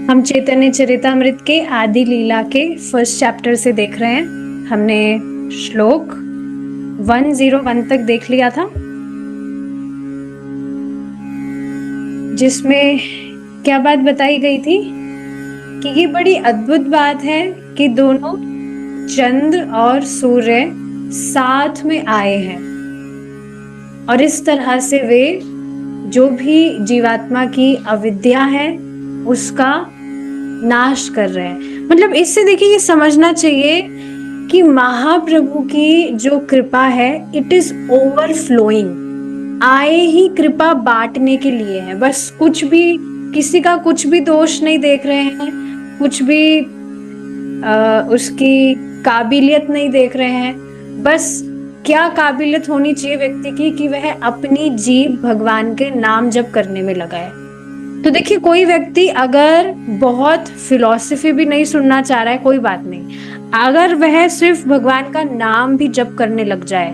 हम चैतन्य चरितामृत के आदि लीला के फर्स्ट चैप्टर से देख रहे हैं। हमने श्लोक 101 तक देख लिया था, जिसमें क्या बात बताई गई थी कि ये बड़ी अद्भुत बात है कि दोनों चंद्र और सूर्य साथ में आए हैं और इस तरह से वे जो भी जीवात्मा की अविद्या है उसका नाश कर रहे हैं। मतलब इससे देखिए ये समझना चाहिए कि महाप्रभु की जो कृपा है इट इज ओवरफ्लोइंग। आए ही कृपा बांटने के लिए है, बस कुछ भी किसी का कुछ भी दोष नहीं देख रहे हैं, कुछ भी उसकी काबिलियत नहीं देख रहे हैं। बस क्या काबिलियत होनी चाहिए व्यक्ति की कि वह अपनी जीभ भगवान के नाम जप करने में लगाए। तो देखिए कोई व्यक्ति अगर बहुत फिलॉसफी भी नहीं सुनना चाह रहा है, कोई बात नहीं, अगर वह सिर्फ भगवान का नाम भी जप करने लग जाए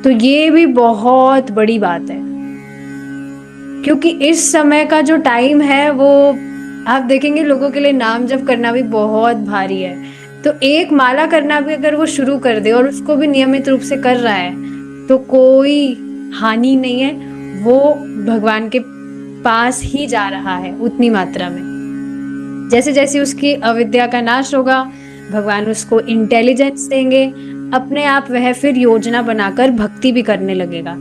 तो ये भी बहुत बड़ी बात है, क्योंकि इस समय का जो टाइम है वो आप देखेंगे लोगों के लिए नाम जप करना भी बहुत भारी है। तो एक माला करना भी अगर वो शुरू कर दे और उसको भी नियमित रूप से कर रहा है तो कोई हानि नहीं है, वो भगवान के पास ही जा रहा है उतनी मात्रा में। जैसे जैसे उसकी अविद्या का नाश होगा भगवान उसको इंटेलिजेंस देंगे, अपने आप वह फिर योजना बनाकर भक्ति भी करने लगेगा।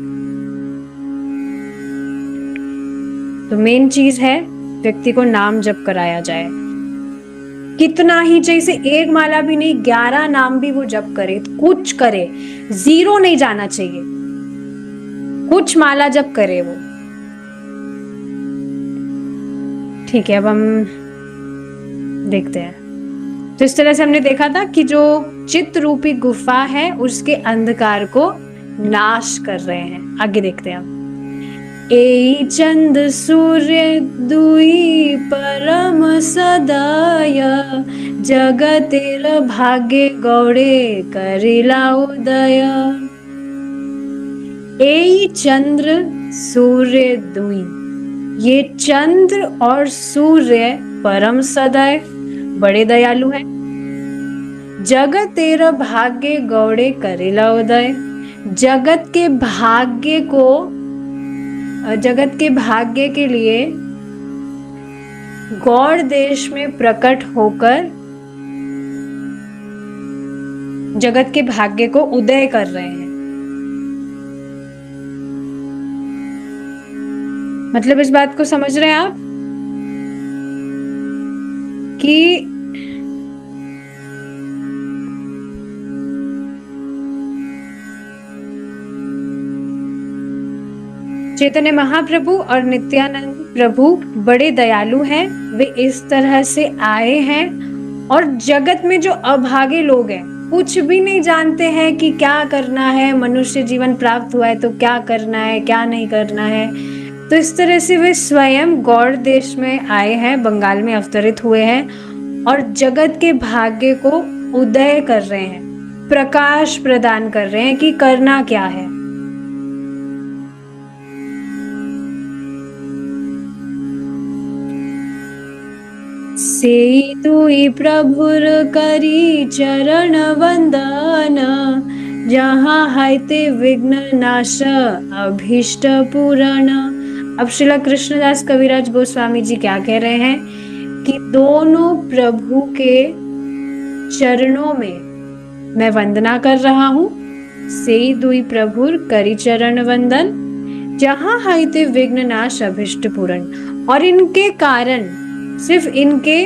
तो मेन चीज है व्यक्ति को नाम जप कराया जाए, कितना ही जैसे एक माला भी नहीं 11 नाम भी वो जप करे, कुछ करे, जीरो नहीं जाना चाहिए, कुछ माला जप करे वो। ठीक है, अब हम देखते हैं। तो इस तरह से हमने देखा था कि जो चित्त रूपी गुफा है उसके अंधकार को नाश कर रहे हैं। आगे देखते हैं हम। ए चंद सूर्य दुई परम सदय, जगतेर भाग्य गौड़े करिला उदय। ए चंद्र सूर्य दुई, ये चंद्र और सूर्य परम सदय बड़े दयालु हैं। जगत तेरा भाग्य गौड़े करेला उदय, जगत के भाग्य को, जगत के भाग्य के लिए गौड़ देश में प्रकट होकर जगत के भाग्य को उदय कर रहे हैं। मतलब इस बात को समझ रहे हैं आप कि चैतन्य महाप्रभु और नित्यानंद प्रभु बड़े दयालु हैं। वे इस तरह से आए हैं और जगत में जो अभागे लोग हैं, कुछ भी नहीं जानते हैं कि क्या करना है, मनुष्य जीवन प्राप्त हुआ है तो क्या करना है क्या नहीं करना है, तो इस तरह से वे स्वयं गौड़ देश में आए हैं, बंगाल में अवतरित हुए हैं और जगत के भाग्य को उदय कर रहे हैं, प्रकाश प्रदान कर रहे हैं कि करना क्या है। सेई दुई प्रभुर करी चरण वंदन, जहाँ हायते विघ्न नाश अभीष्ट पूरण। अब श्रीला कृष्णदास कविराज गोस्वामी जी क्या कह रहे हैं कि दोनों प्रभु के चरणों में मैं वंदना कर रहा हूँ। सेई दुई प्रभुर करी चरण वंदन, जहाँ हायते विघ्न नाश अभीष्ट पूरण। और इनके कारण, सिर्फ इनके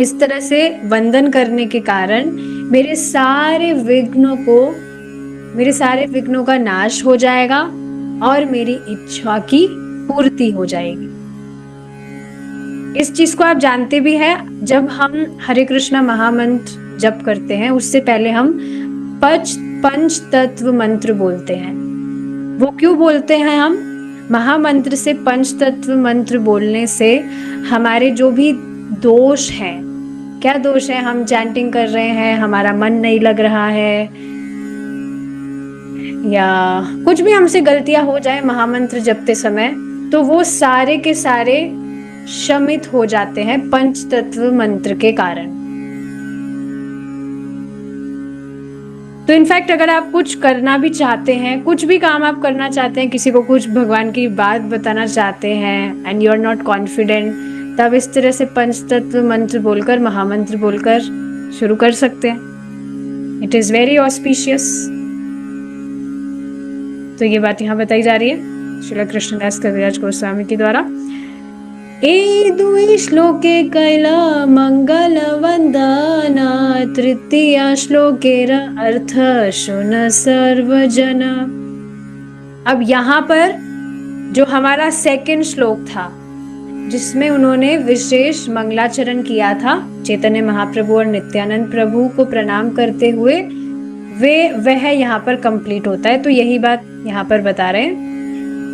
इस तरह से वंदन करने के कारण मेरे सारे विघ्नों का नाश हो जाएगा और मेरी इच्छा की पूर्ति हो जाएगी। इस चीज को आप जानते भी हैं, जब हम हरे कृष्णा महामंत्र जप करते हैं उससे पहले हम पंच तत्व मंत्र बोलते हैं। वो क्यों बोलते हैं? हम महामंत्र से, पंच तत्व मंत्र बोलने से हमारे जो भी दोष हैं, क्या दोष है, हम चैंटिंग कर रहे हैं, हमारा मन नहीं लग रहा है, या कुछ भी हमसे गलतियां हो जाए महामंत्र जपते समय, तो वो सारे के सारे शमित हो जाते हैं पंच तत्व मंत्र के कारण। तो इनफैक्ट अगर आप कुछ करना भी चाहते हैं, कुछ भी काम आप करना चाहते हैं, किसी को कुछ भगवान की बात बताना चाहते हैं and you are not confident, तब इस तरह से पंच तत्व मंत्र बोलकर, महामंत्र बोलकर शुरू कर सकते हैं। It is very auspicious. तो ये बात यहाँ बताई जा रही है श्रील कृष्णदास कविराज गोस्वामी के द्वारा। ए दुई श्लोके कैला मंगल वंदना, तृतीय श्लोकेर अर्थ शुन सर्वजन। अब यहाँ पर जो हमारा सेकंड श्लोक था, जिसमें उन्होंने विशेष मंगलाचरण किया था चैतन्य महाप्रभु और नित्यानंद प्रभु को प्रणाम करते हुए, वह यहाँ पर कंप्लीट होता है। तो यही बात यहाँ पर बता रहे हैं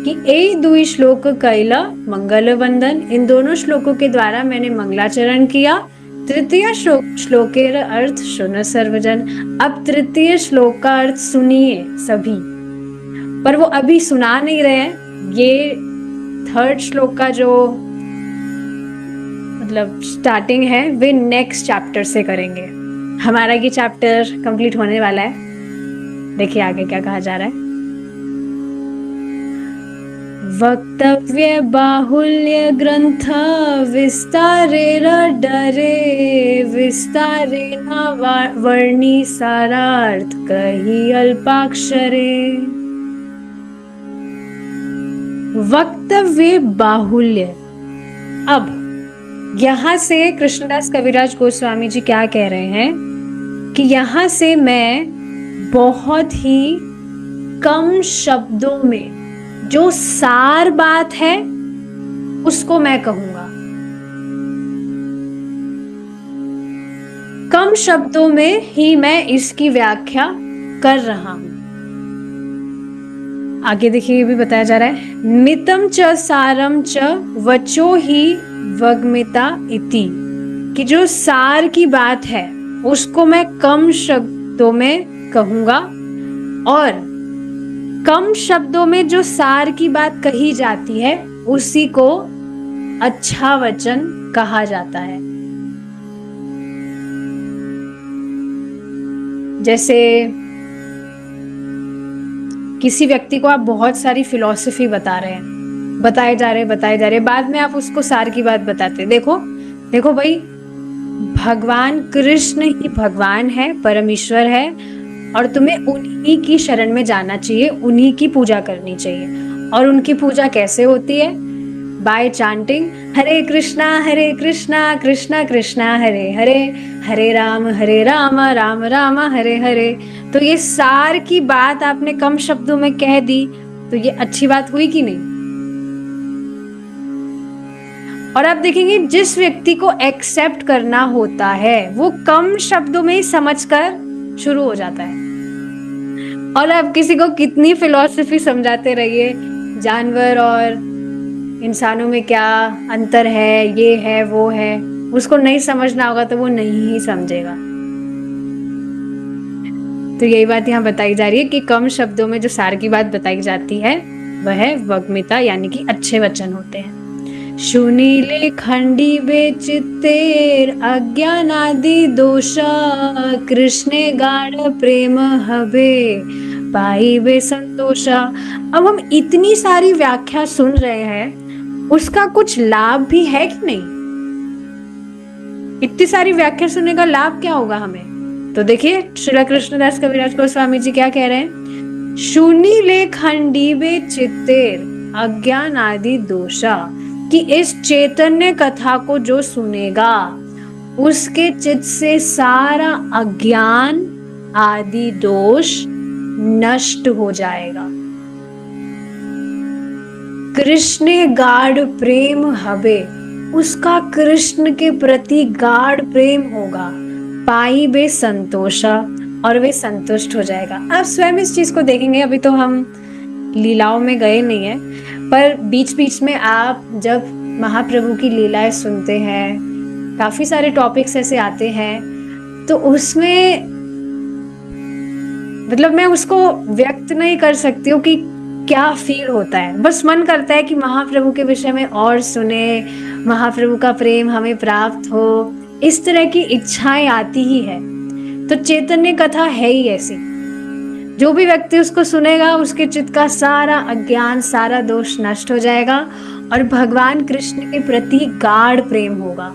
कि ए दुई श्लोक कैला मंगल वंदन, इन दोनों श्लोकों के द्वारा मैंने मंगलाचरण किया। तृतीय श्लोकेर अर्थ सुन सर्वजन। अब तृतीय श्लोक का अर्थ सुनिए सभी, पर वो अभी सुना नहीं रहे हैं। ये थर्ड श्लोक का जो मतलब स्टार्टिंग है, वे नेक्स्ट चैप्टर से करेंगे। हमारा ये चैप्टर कंप्लीट होने वाला है। देखिए आगे क्या कहा जा रहा है। वक्तव्य बाहुल्य ग्रंथ विस्तारेण डरे, विस्तारेण वर्णी सारार्थ कही अल्पाक्षरे। वक्तव्य बाहुल्य। अब यहाँ से कृष्णदास कविराज गोस्वामी जी क्या कह रहे हैं कि यहाँ से मैं बहुत ही कम शब्दों में जो सार बात है उसको मैं कहूंगा। कम शब्दों में ही मैं इसकी व्याख्या कर रहा हूं। आगे देखिए, ये भी बताया जा रहा है, मितम च सारम च वचो ही वग्मिता इति, कि जो सार की बात है उसको मैं कम शब्दों में कहूंगा, और कम शब्दों में जो सार की बात कही जाती है उसी को अच्छा वचन कहा जाता है। जैसे किसी व्यक्ति को आप बहुत सारी फिलॉसफी बता रहे हैं, बताए जा रहे, बाद में आप उसको सार की बात बताते हैं। देखो भाई, भगवान कृष्ण ही भगवान है, परमेश्वर है, और तुम्हें उन्हीं की शरण में जाना चाहिए, उन्हीं की पूजा करनी चाहिए। और उनकी पूजा कैसे होती है? बाय चांटिंग हरे कृष्णा कृष्णा कृष्णा हरे हरे, हरे राम राम राम हरे हरे। तो ये सार की बात आपने कम शब्दों में कह दी, तो ये अच्छी बात हुई कि नहीं? और आप देखेंगे जिस व्यक्ति को एक्सेप्ट करना होता है वो कम शब्दों में ही समझकर शुरू हो जाता है। और आप किसी को कितनी फिलॉसफी समझाते रहिए, जानवर और इंसानों में क्या अंतर है, ये है वो है, उसको नहीं समझना होगा तो वो नहीं ही समझेगा। तो यही बात यहाँ बताई जा रही है कि कम शब्दों में जो सार की बात बताई जाती है वह वग्मिता यानी कि अच्छे वचन होते हैं। शुनीले खंडी बेचितेर अज्ञानादि दोषा, कृष्णे गाढ़ प्रेम हबे पाई बे संतोषा। अब हम इतनी सारी व्याख्या सुन रहे हैं, उसका कुछ लाभ भी है कि नहीं? इतनी सारी व्याख्या सुनने का लाभ क्या होगा हमें? तो देखिए श्रील कृष्णदास कविराज गोस्वामी जी क्या कह रहे हैं, शुनीले खंडी बेचितेर अज्ञान आदि दोषा, कि इस चैतन्य कथा को जो सुनेगा उसके चित्त से सारा अज्ञान आदि दोष नष्ट हो जाएगा। कृष्ण गाढ़ प्रेम हबे, उसका कृष्ण के प्रति गाढ़ प्रेम होगा। पाई बे संतोषा, और वे संतुष्ट हो जाएगा। आप स्वयं इस चीज को देखेंगे। अभी तो हम लीलाओं में गए नहीं है, पर बीच बीच में आप जब महाप्रभु की लीलाएं सुनते हैं, काफी सारे टॉपिक्स ऐसे आते हैं, तो उसमें मतलब मैं उसको व्यक्त नहीं कर सकती हूँ कि क्या फील होता है। बस मन करता है कि महाप्रभु के विषय में और सुने, महाप्रभु का प्रेम हमें प्राप्त हो, इस तरह की इच्छाएं आती ही है। तो चैतन्य कथा है ही ऐसी, जो भी व्यक्ति उसको सुनेगा उसके चित्त का सारा अज्ञान, सारा दोष नष्ट हो जाएगा और भगवान कृष्ण के प्रति गाढ़ प्रेम होगा।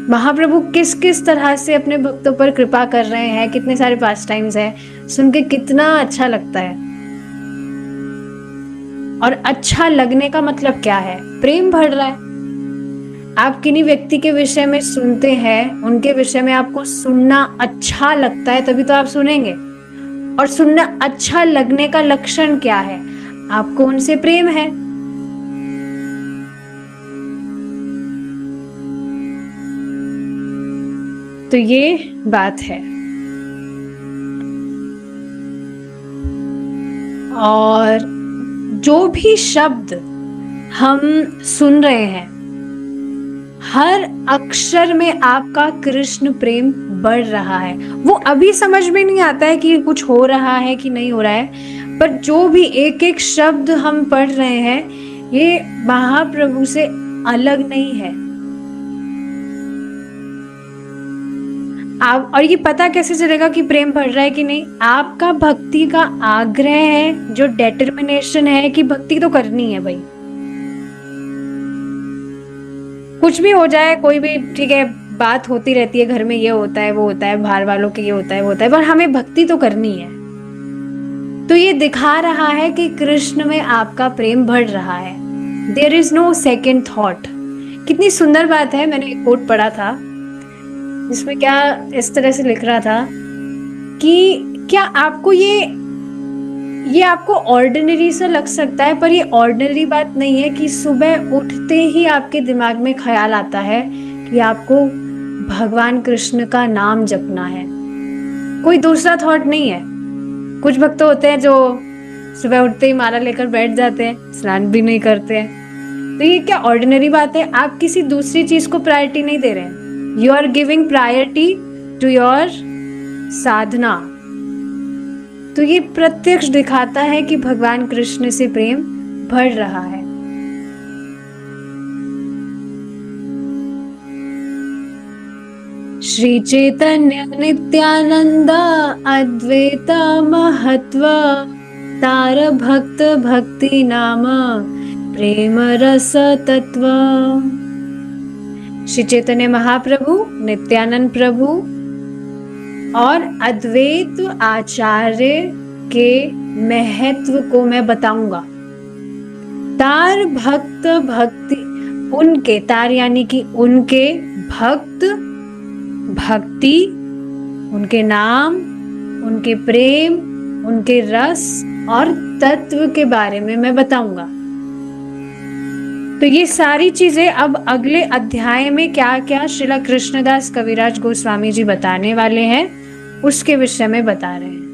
महाप्रभु किस किस तरह से अपने भक्तों पर कृपा कर रहे हैं, कितने सारे पास टाइम्स हैं, सुन के कितना अच्छा लगता है। और अच्छा लगने का मतलब क्या है? प्रेम बढ़ रहा है। आप किन्हीं व्यक्ति के विषय में सुनते हैं, उनके विषय में आपको सुनना अच्छा लगता है, तभी तो आप सुनेंगे। और सुनना अच्छा लगने का लक्षण क्या है? आपको उनसे प्रेम है। तो ये बात है। और जो भी शब्द हम सुन रहे हैं, हर अक्षर में आपका कृष्ण प्रेम बढ़ रहा है। वो अभी समझ में नहीं आता है कि कुछ हो रहा है कि नहीं हो रहा है, पर जो भी एक एक शब्द हम पढ़ रहे हैं, ये महाप्रभु से अलग नहीं है। आप, और ये पता कैसे चलेगा कि प्रेम बढ़ रहा है कि नहीं? आपका भक्ति का आग्रह है, जो डिटर्मिनेशन है कि भक्ति तो करनी है भाई, कुछ भी हो जाए, कोई भी, ठीक है, बात होती रहती है घर में, ये होता है वो होता है, बाहर वालों के ये होता है वो होता है, पर हमें भक्ति तो करनी है। तो ये दिखा रहा है कि कृष्ण में आपका प्रेम बढ़ रहा है। There is no second thought. कितनी सुंदर बात है। मैंने एक कोट पढ़ा था जिसमें क्या इस तरह से लिख रहा था कि क्या आपको ये आपको ऑर्डिनरी सा लग सकता है, पर ये ऑर्डिनरी बात नहीं है कि सुबह उठते ही आपके दिमाग में ख्याल आता है कि आपको भगवान कृष्ण का नाम जपना है। कोई दूसरा थॉट नहीं है। कुछ भक्त होते हैं जो सुबह उठते ही माला लेकर बैठ जाते हैं, स्नान भी नहीं करते हैं। तो ये क्या ऑर्डिनरी बात है? आप किसी दूसरी चीज को प्रायोरिटी नहीं दे रहे हैं। You are giving priority to your sadhana. तो ये प्रत्यक्ष दिखाता है कि भगवान कृष्ण से प्रेम बढ़ रहा है। श्री चैतन्य नित्यानंद अद्वैत महत्व तार भक्त भक्ति नाम प्रेम रस तत्व। श्री चैतन्य महाप्रभु, नित्यानंद प्रभु और अद्वैत आचार्य के महत्व को मैं बताऊंगा। तार भक्त भक्ति, उनके, तार यानी कि उनके, भक्त भक्ति, उनके नाम, उनके प्रेम, उनके रस और तत्व के बारे में मैं बताऊंगा। तो ये सारी चीजें अब अगले अध्याय में क्या क्या श्रीला कृष्णदास कविराज गोस्वामी जी बताने वाले हैं, उसके विषय में बता रहे हैं।